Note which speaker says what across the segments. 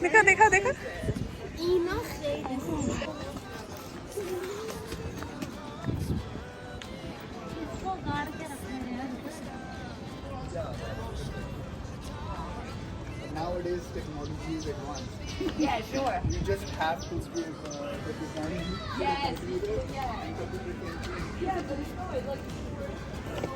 Speaker 1: देखा देखा देखा
Speaker 2: Nowadays, technology is advanced.
Speaker 3: Yeah, sure.
Speaker 2: You just have to give the design
Speaker 3: Yes.
Speaker 2: to the computer
Speaker 3: Yeah.
Speaker 2: and computer can change.
Speaker 3: Yeah, but it's always like.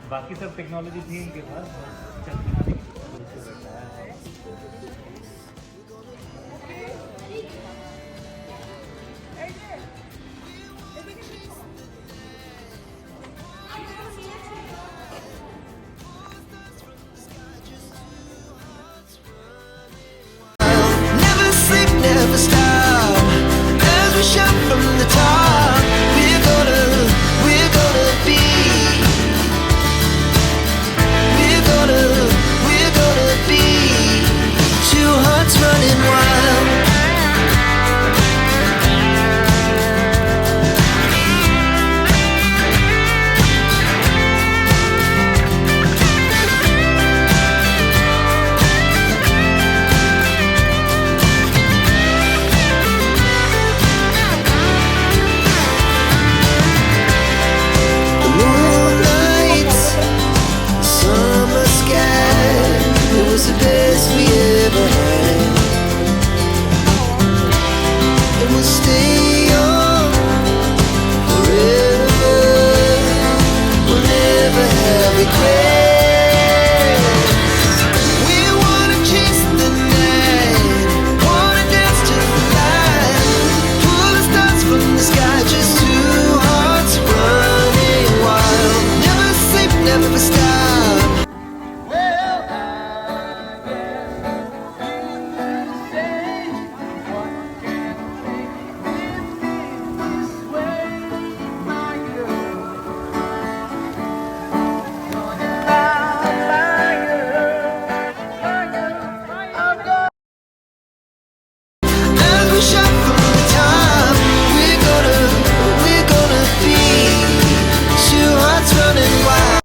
Speaker 4: बाकी सब technology थी इनके पास बस चल बनाने की कोशिश रहता है।